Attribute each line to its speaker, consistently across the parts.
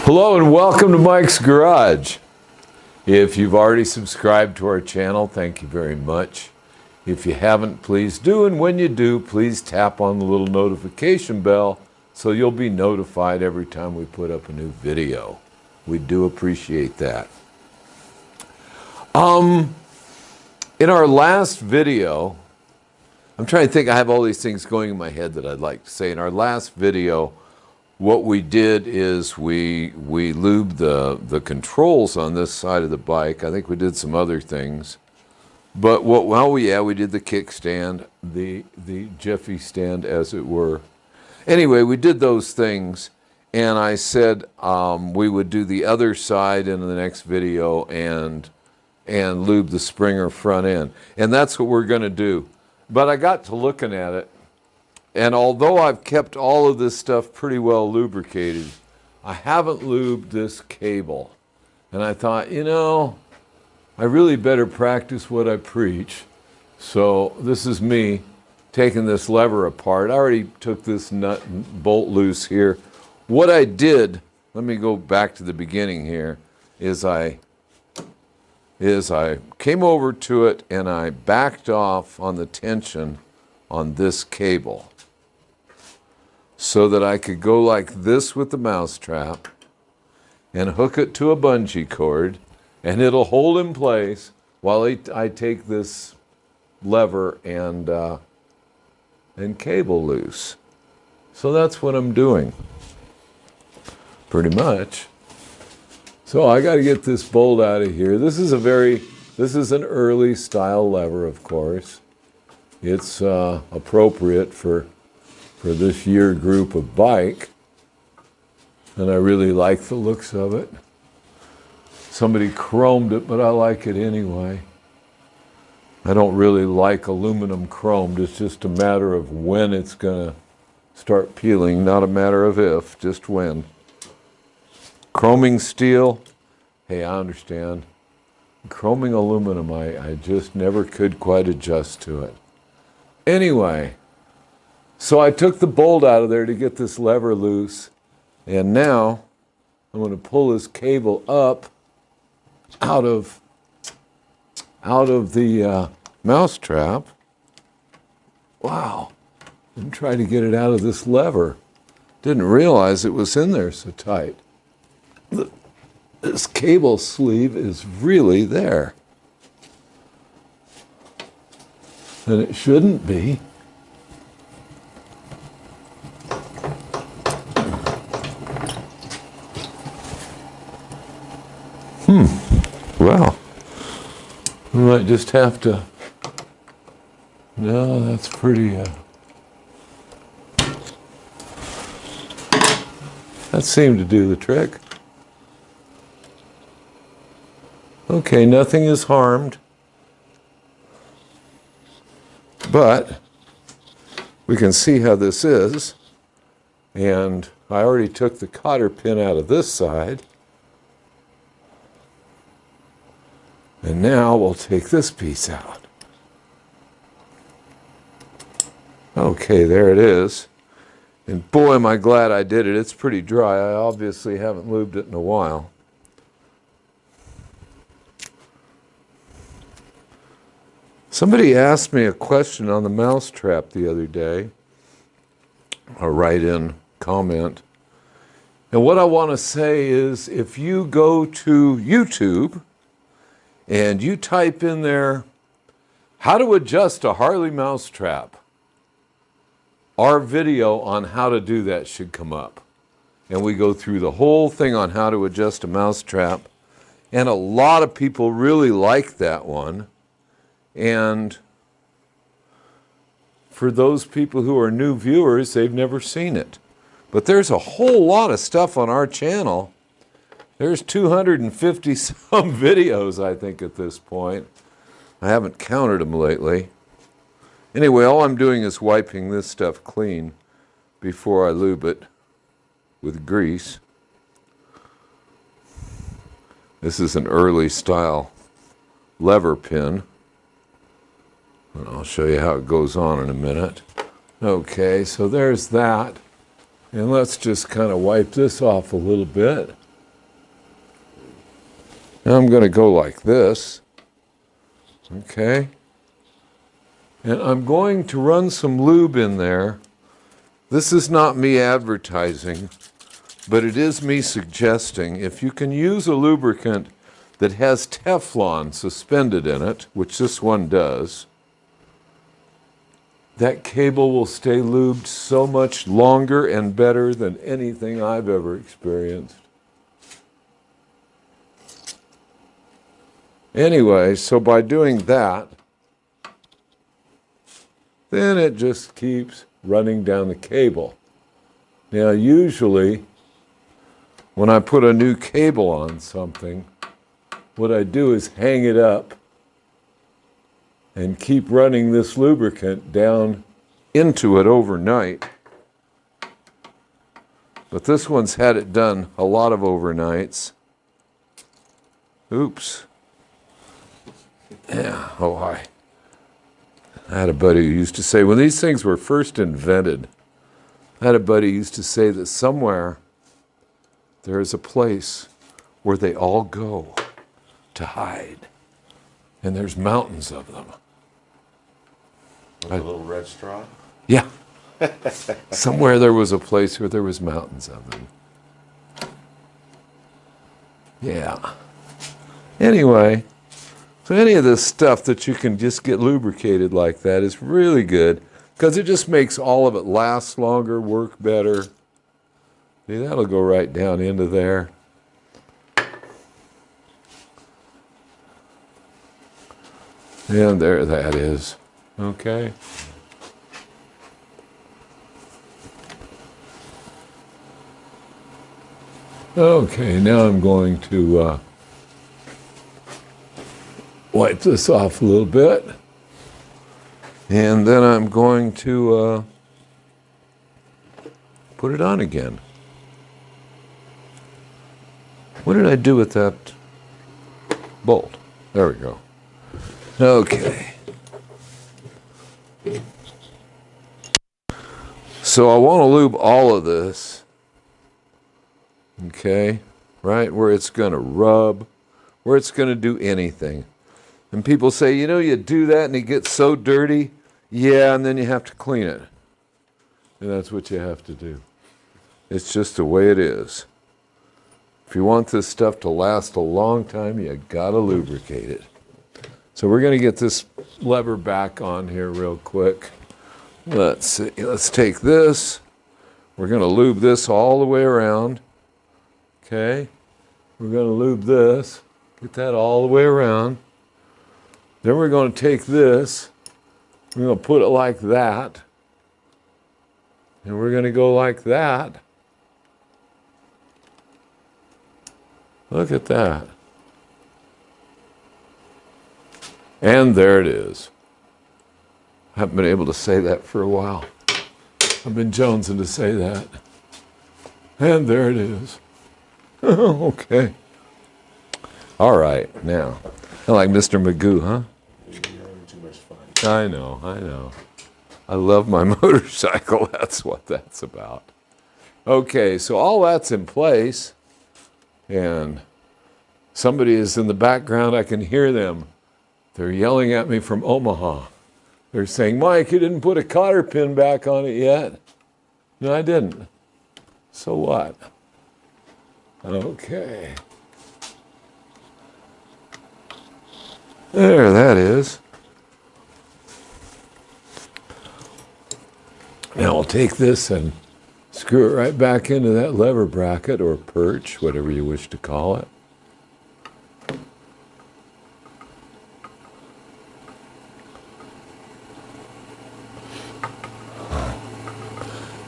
Speaker 1: Hello and welcome to Mike's Garage. If you've already subscribed to our channel, thank you very much. If you haven't, please do, and when you do, please tap on the little notification bell so you'll be notified every time we put up a new video. We do appreciate that. In our last video, I'm trying to think, I have all these things going in my head that I'd like to say. In our last video, what we did is we lubed the controls on this side of the bike. I think we did some other things. But we did the kickstand, the jiffy stand, as it were. Anyway, we did those things, and I said we would do the other side in the next video and lube the Springer front end. And that's what we're going to do. But I got to looking at it, and although I've kept all of this stuff pretty well lubricated, I haven't lubed this cable. And I thought, I really better practice what I preach. So this is me taking this lever apart. I already took this nut and bolt loose here. What I did, let me go back to the beginning here, is I came over to it and I backed off on the tension on this cable so that I could go like this with the mousetrap and hook it to a bungee cord, and it'll hold in place while I take this lever and cable loose. So that's what I'm doing, pretty much. So I got to get this bolt out of here. This is an early style lever, of course. It's appropriate for this year group of bike, and I really like the looks of it. Somebody chromed it, but I like it anyway. I don't really like aluminum chromed. It's just a matter of when it's going to start peeling, not a matter of if, just when. Chroming steel, hey, I understand. Chroming aluminum, I just never could quite adjust to it. Anyway, so I took the bolt out of there to get this lever loose, and now I'm going to pull this cable up out of the mousetrap. Wow, and try to get it out of this lever. Didn't realize it was in there so tight. This cable sleeve is really there. And it shouldn't be. Well, we might just have to, no, that's pretty, that seemed to do the trick. Okay, nothing is harmed, but we can see how this is, and I already took the cotter pin out of this side. And now we'll take this piece out. Okay, there it is. And boy, am I glad I did it. It's pretty dry. I obviously haven't lubed it in a while. Somebody asked me a question on the mousetrap the other day, a write-in comment. And what I want to say is, if you go to YouTube and you type in there, how to adjust a Harley mousetrap, our video on how to do that should come up. And we go through the whole thing on how to adjust a mousetrap. And a lot of people really like that one. And for those people who are new viewers, they've never seen it. But there's a whole lot of stuff on our channel. There's 250 some videos, I think, at this point. I haven't counted them lately. Anyway, all I'm doing is wiping this stuff clean before I lube it with grease. This is an early style lever pin. And I'll show you how it goes on in a minute. Okay, so there's that. And let's just kind of wipe this off a little bit. Now I'm going to go like this. Okay. And I'm going to run some lube in there. This is not me advertising, but it is me suggesting if you can use a lubricant that has Teflon suspended in it, which this one does, that cable will stay lubed so much longer and better than anything I've ever experienced. Anyway, so by doing that, then it just keeps running down the cable. Now, usually, when I put a new cable on something, what I do is hang it up and keep running this lubricant down into it overnight. But this one's had it done a lot of overnights. Oops. Yeah, oh, I had a buddy who used to say, when these things were first invented, I had a buddy who used to say that somewhere there is a place where they all go to hide. And there's mountains of them.
Speaker 2: With a little red straw?
Speaker 1: Yeah. Somewhere there was a place where there was mountains of them. Yeah. Anyway, so any of this stuff that you can just get lubricated like that is really good because it just makes all of it last longer, work better. See, that'll go right down into there. And there that is. Okay. Okay, now I'm going to wipe this off a little bit. And then I'm going to put it on again. What did I do with that bolt? There we go. Okay. So I want to lube all of this, okay, right where it's going to rub, where it's going to do anything. And people say, you know, you do that and it gets so dirty. Yeah, and then you have to clean it. And that's what you have to do. It's just the way it is. If you want this stuff to last a long time, you got to lubricate it. So we're going to get this lever back on here real quick. Let's see. Let's take this. We're going to lube this all the way around. Okay. We're going to lube this. Get that all the way around. Then we're going to take this. We're going to put it like that. And we're going to go like that. Look at that. And there it is. I haven't been able to say that for a while. I've been jonesing to say that. And there it is. Okay. All right, now. I like Mr. Magoo, huh?
Speaker 2: You're having too much fun.
Speaker 1: I know. I love my motorcycle. That's what that's about. Okay, so all that's in place. And somebody is in the background. I can hear them. They're yelling at me from Omaha. They're saying, Mike, you didn't put a cotter pin back on it yet. No, I didn't. So what? Okay. There, that is. Now I'll take this and screw it right back into that lever bracket or perch, whatever you wish to call it.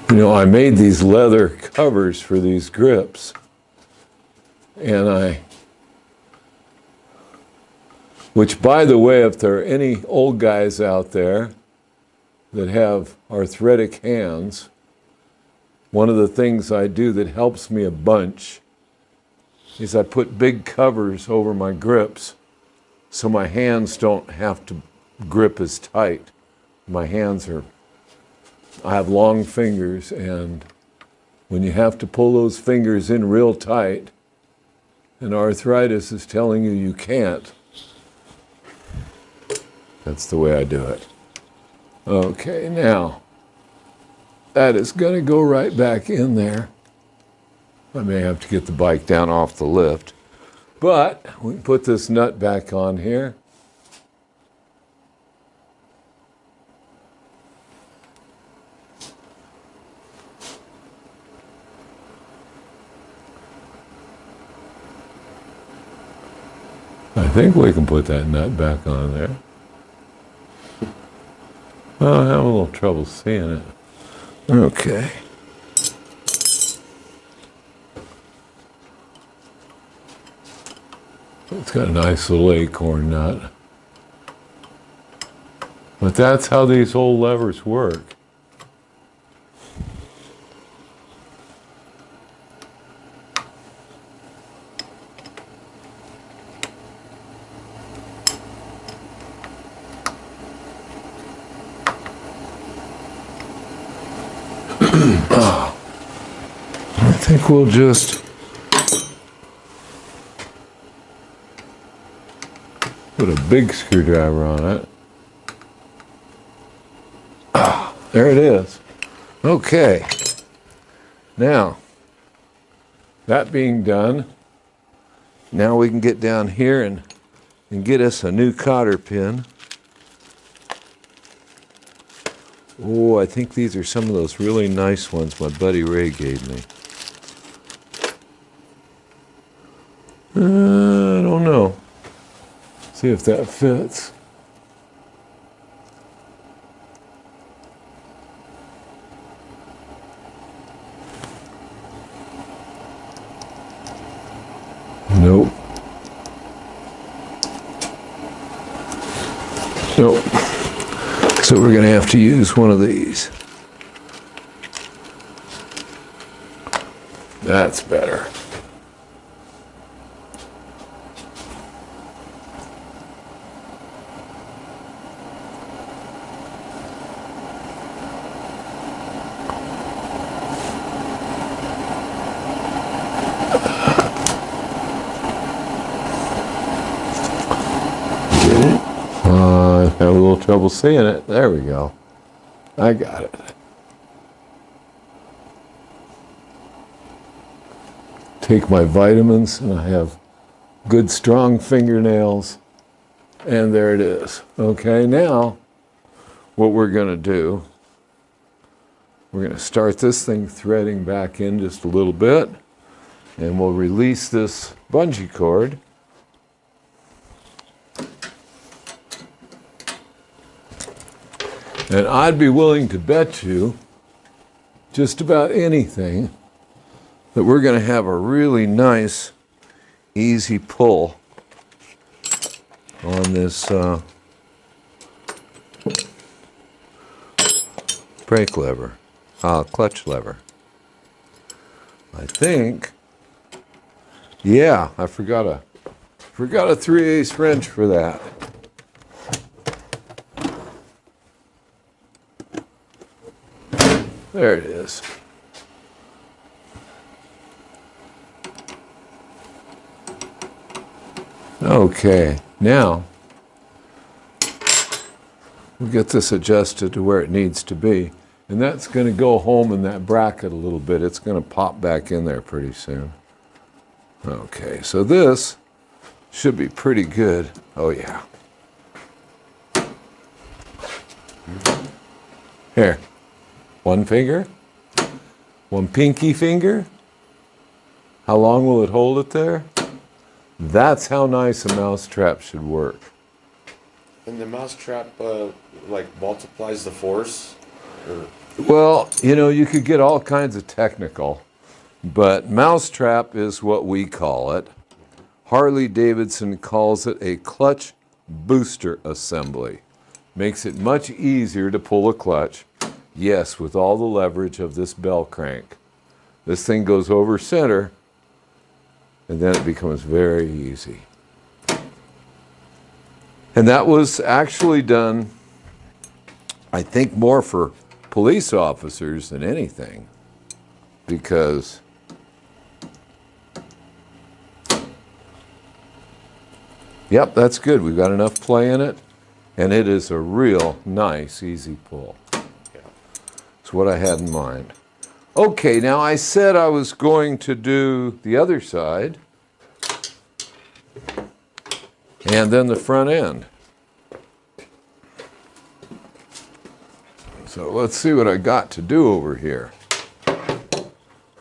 Speaker 1: You know, I made these leather covers for these grips, and which by the way, if there are any old guys out there that have arthritic hands, one of the things I do that helps me a bunch is I put big covers over my grips so my hands don't have to grip as tight. I have long fingers, and when you have to pull those fingers in real tight, and arthritis is telling you you can't. That's the way I do it. Okay, now, that is going to go right back in there. I may have to get the bike down off the lift, but we can put this nut back on here. I think we can put that nut back on there. Well, I have a little trouble seeing it. Okay. It's got a nice little acorn nut. But that's how these old levers work. I think we'll just put a big screwdriver on it. There it is. Okay. Now, that being done, now we can get down here and get us a new cotter pin. Oh, I think these are some of those really nice ones my buddy Ray gave me. I don't know. See if that fits. Nope. Nope. So we're going to have to use one of these. That's better. I have a little trouble seeing it. There we go. I got it. Take my vitamins, and I have good, strong fingernails. And there it is. Okay, now what we're going to do, we're going to start this thing threading back in just a little bit, and we'll release this bungee cord. And I'd be willing to bet you just about anything that we're going to have a really nice, easy pull on this brake lever, clutch lever. I think, yeah, I forgot a 3/8 wrench for that. There it is. Okay, now we'll get this adjusted to where it needs to be. And that's going to go home in that bracket a little bit. It's going to pop back in there pretty soon. Okay, so this should be pretty good. Oh, yeah. Here. One finger, one pinky finger. How long will it hold it there? That's how nice a mousetrap should work.
Speaker 2: And the mousetrap, like, multiplies the force? Or?
Speaker 1: Well, you know, you could get all kinds of technical, but mousetrap is what we call it. Harley Davidson calls it a clutch booster assembly. Makes it much easier to pull a clutch. Yes, with all the leverage of this bell crank. This thing goes over center, and then it becomes very easy. And that was actually done, I think, more for police officers than anything, because Yep, that's good. We've got enough play in it, and it is a real nice, easy pull.
Speaker 2: Yeah.
Speaker 1: That's what I had in mind. Okay, now I said I was going to do the other side, and then the front end. So let's see what I got to do over here.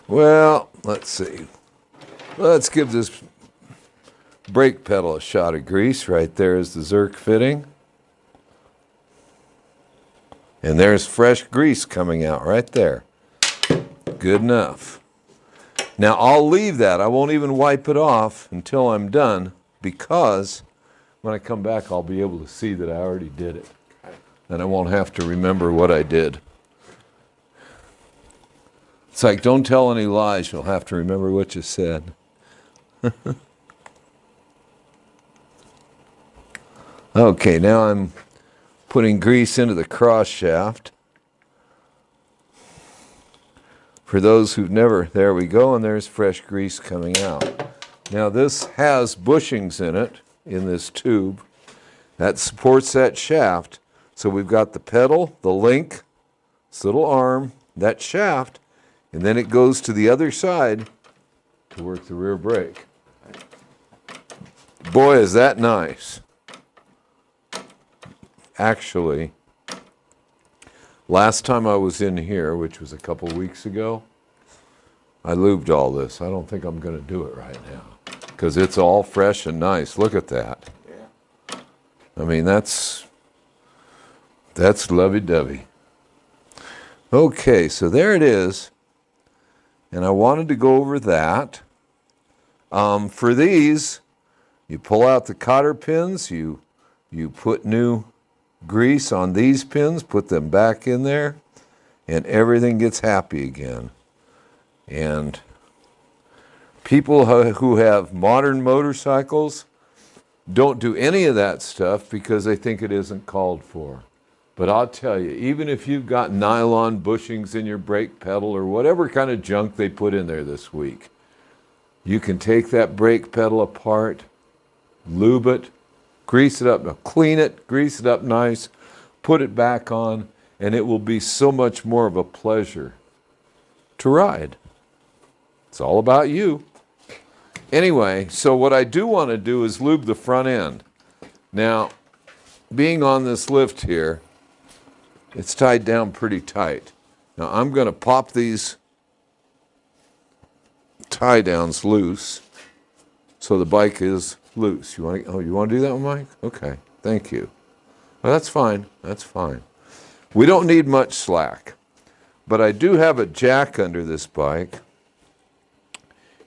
Speaker 1: Well, let's see. Let's give this brake pedal a shot of grease. Right there is the Zerk fitting. And there's fresh grease coming out right there. Good enough. Now I'll leave that. I won't even wipe it off until I'm done, because when I come back I'll be able to see that I already did it. And I won't have to remember what I did. It's like, don't tell any lies, you'll have to remember what you said. Okay, now I'm putting grease into the cross shaft. For those who've never, there we go, and there's fresh grease coming out. Now this has bushings in it, in this tube, that supports that shaft. So we've got the pedal, the link, this little arm, that shaft, and then it goes to the other side to work the rear brake. Boy, is that nice. Actually, last time I was in here, which was a couple weeks ago, I lubed all this. I don't think I'm going to do it right now because it's all fresh and nice. Look at that.
Speaker 2: Yeah.
Speaker 1: I mean, that's lovey-dovey. Okay, so there it is. And I wanted to go over that. For these, you pull out the cotter pins, you put new grease on these pins, put them back in there, and everything gets happy again. And people who have modern motorcycles don't do any of that stuff because they think it isn't called for. But I'll tell you, even if you've got nylon bushings in your brake pedal or whatever kind of junk they put in there this week, you can take that brake pedal apart, lube it, grease it up, clean it, grease it up nice, put it back on, and it will be so much more of a pleasure to ride. It's all about you. Anyway, so what I do want to do is lube the front end. Now, being on this lift here, it's tied down pretty tight. Now I'm going to pop these tie downs loose so the bike is loose. You want to do that one, Mike? Okay, thank you. Well, that's fine. That's fine. We don't need much slack, but I do have a jack under this bike,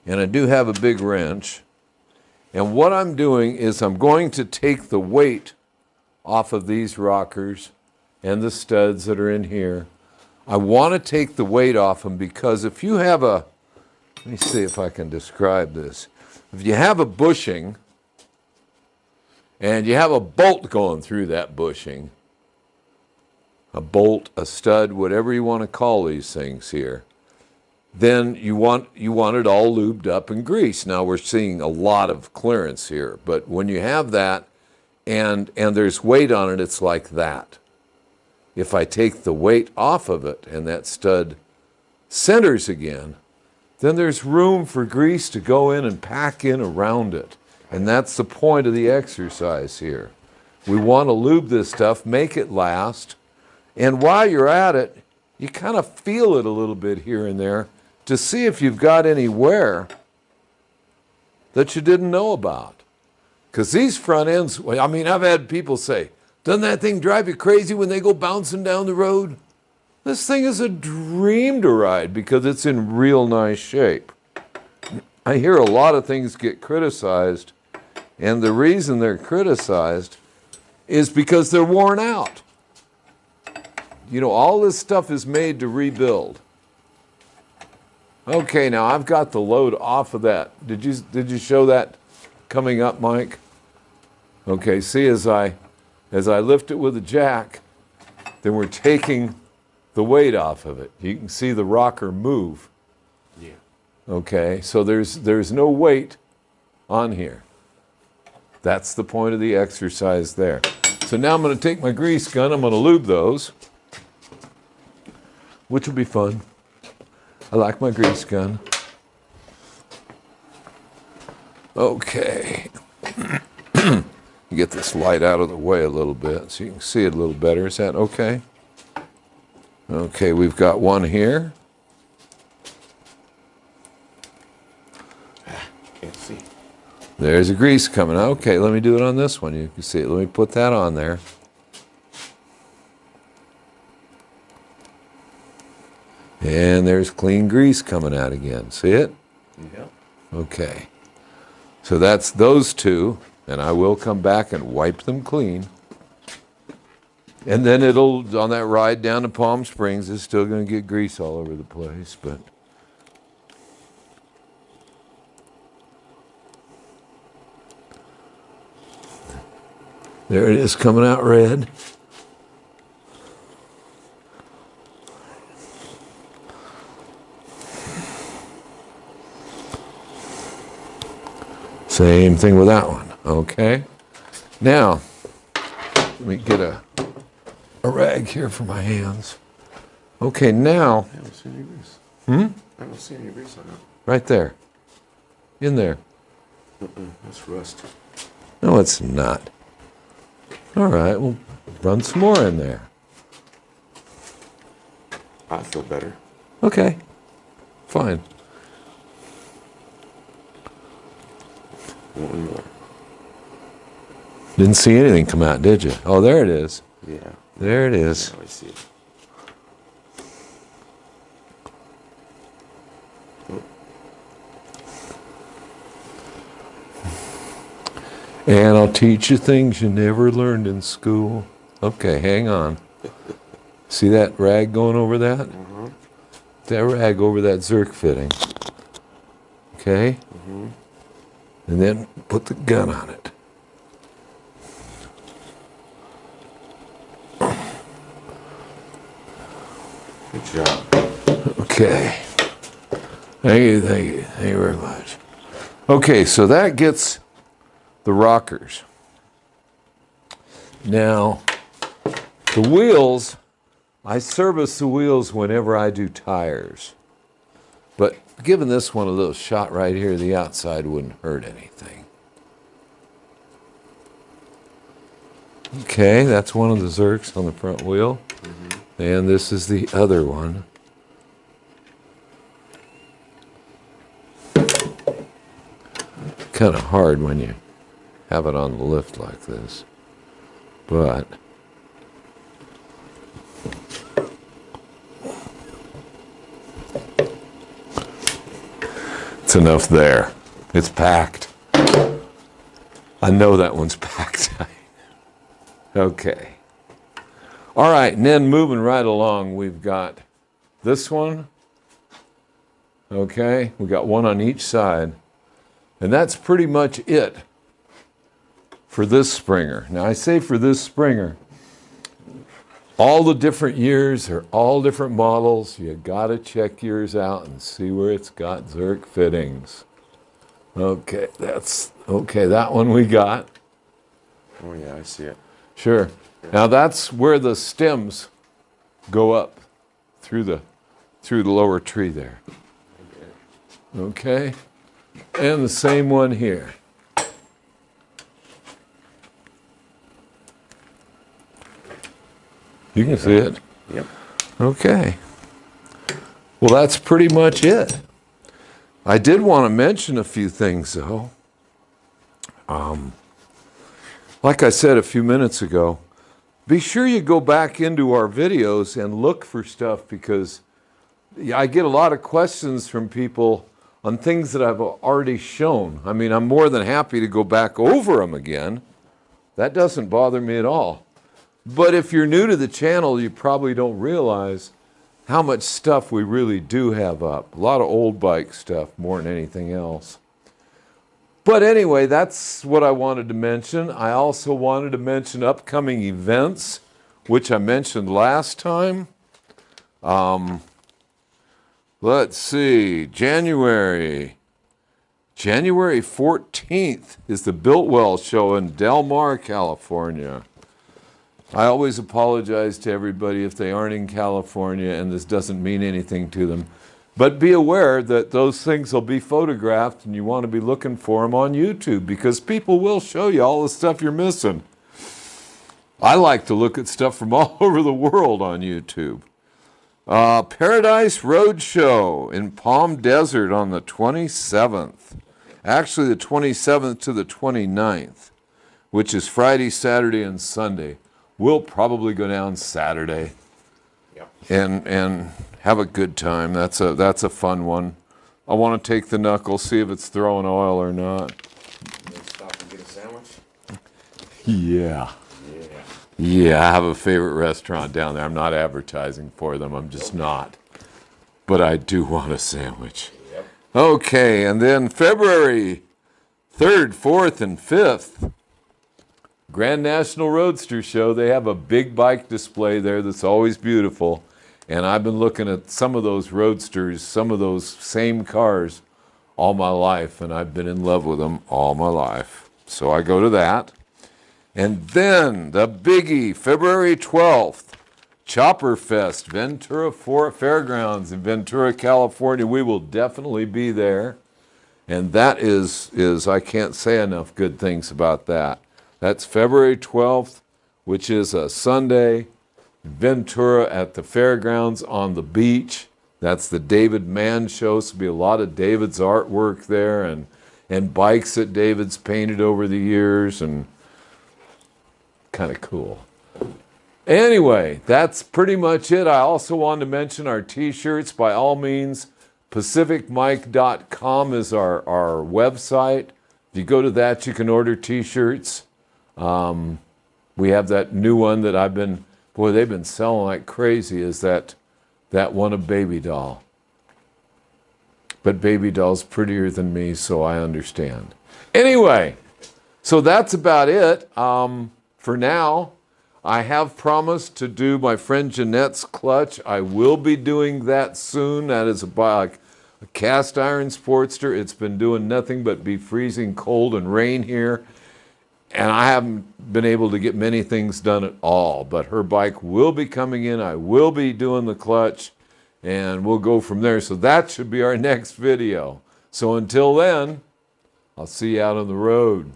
Speaker 1: and I do have a big wrench. And what I'm doing is I'm going to take the weight off of these rockers and the studs that are in here. I want to take the weight off them because if you have let me see if I can describe this. If you have a bushing and you have a bolt going through that bushing, a bolt, a stud, whatever you want to call these things here, then you want it all lubed up and greased. Now we're seeing a lot of clearance here, but when you have that and there's weight on it, it's like that. If I take the weight off of it and that stud centers again, then there's room for grease to go in and pack in around it. And that's the point of the exercise here. We want to lube this stuff, make it last, and while you're at it, you kind of feel it a little bit here and there to see if you've got any wear that you didn't know about. Because these front ends, I mean, I've had people say, doesn't that thing drive you crazy when they go bouncing down the road? This thing is a dream to ride because it's in real nice shape. I hear a lot of things get criticized, and the reason they're criticized is because they're worn out. You know, all this stuff is made to rebuild. Okay, now I've got the load off of that. Did you show that coming up, Mike? Okay, see, as I lift it with a jack, then we're taking the weight off of it. You can see the rocker move. Yeah. Okay, so there's no weight on here. That's the point of the exercise there. So now I'm going to take my grease gun, I'm going to lube those, which will be fun. I like my grease gun. Okay. Get this light out of the way a little bit so you can see it a little better. Is that okay? Okay, we've got one here.
Speaker 2: Can't see.
Speaker 1: There's a grease coming out. Okay, let me do it on this one. You can see it. Let me put that on there. And there's clean grease coming out again. See it?
Speaker 2: Yeah.
Speaker 1: Okay. So that's those two, and I will come back and wipe them clean. And then it'll, on that ride down to Palm Springs, it's still going to get grease all over the place, but there it is coming out red. Same thing with that one. Okay. Now, let me get a rag here for my hands. Okay, now.
Speaker 2: I don't see any grease. I don't see any grease on it.
Speaker 1: Right there. In there.
Speaker 2: That's rust.
Speaker 1: No, it's not. All right, we'll run some more in there.
Speaker 2: I feel better.
Speaker 1: Okay. Fine.
Speaker 2: One more.
Speaker 1: Didn't see anything come out, did you? Oh, there it is.
Speaker 2: Yeah.
Speaker 1: There it is.
Speaker 2: Now I see it.
Speaker 1: And I'll teach you things you never learned in school. Okay, hang on. See that rag going over that? That rag over that Zerk fitting. Okay? And then put the gun on it.
Speaker 2: Good job.
Speaker 1: Okay. Thank you, thank you. Thank you very much. Okay, so that gets the rockers. Now, the wheels, I service the wheels whenever I do tires. But giving this one a little shot right here, the outside wouldn't hurt anything. Okay, that's one of the Zerks on the front wheel. And this is the other one. Kind of hard when you have it on the lift like this. But it's enough there. It's packed. I know that one's packed. Okay. All right, and then moving right along, we've got this one. Okay, we got one on each side. And that's pretty much it for this Springer. Now I say for this Springer, all the different years are all different models. You gotta check yours out and see where it's got Zerk fittings. Okay, that one we got.
Speaker 2: Oh yeah, I see it.
Speaker 1: Sure. Now that's where the stems go up through the lower tree there. Okay? And the same one here. You can see it?
Speaker 2: Yep.
Speaker 1: Okay. Well, that's pretty much it. I did want to mention a few things, though. Like I said a few minutes ago, be sure you go back into our videos and look for stuff, because I get a lot of questions from people on things that I've already shown. I mean, I'm more than happy to go back over them again. That doesn't bother me at all. But if you're new to the channel, you probably don't realize how much stuff we really do have up. A lot of old bike stuff more than anything else. But anyway, that's what I wanted to mention. I also wanted to mention upcoming events, which I mentioned last time. Let's see, January January 14th is the Biltwell Show in Del Mar, California. I always apologize to everybody if they aren't in California and this doesn't mean anything to them. But be aware that those things will be photographed and you want to be looking for them on YouTube because people will show you all the stuff you're missing. I like to look at stuff from all over the world on YouTube. Paradise Road Show in Palm Desert on the 27th. Actually, the 27th to the 29th, which is Friday, Saturday, and Sunday. We'll probably go down Saturday and have a good time. That's a fun one. I want to take the knuckle, see if it's throwing oil or not.
Speaker 2: Stop and get a sandwich?
Speaker 1: Yeah. Yeah, I have a favorite restaurant down there. I'm not advertising for them. I'm just not. But I do want a sandwich.
Speaker 2: Yep.
Speaker 1: Okay, and then February 3rd, 4th, and 5th, Grand National Roadster Show. They have a big bike display there that's always beautiful. And I've been looking at some of those roadsters, some of those same cars all my life. And I've been in love with them all my life. So I go to that. And then the biggie, February 12th, Chopper Fest, Ventura Fairgrounds in Ventura, California. We will definitely be there. And that is I can't say enough good things about that. That's February 12th, which is a Sunday, Ventura at the fairgrounds on the beach. That's the David Mann Show. So there'll be a lot of David's artwork there and bikes that David's painted over the years and kind of cool. Anyway, that's pretty much it. I also wanted to mention our t-shirts. By all means, pacificmike.com is our website. If you go to that, you can order t-shirts. We have that new one that they've been selling like crazy, is that one of Baby Doll. But Baby Doll's prettier than me, so I understand. Anyway, so that's about it. For now, I have promised to do my friend Jeanette's clutch. I will be doing that soon. That is a cast iron Sportster. It's been doing nothing but be freezing cold and rain here. And I haven't been able to get many things done at all. But her bike will be coming in. I will be doing the clutch. And we'll go from there. So that should be our next video. So until then, I'll see you out on the road.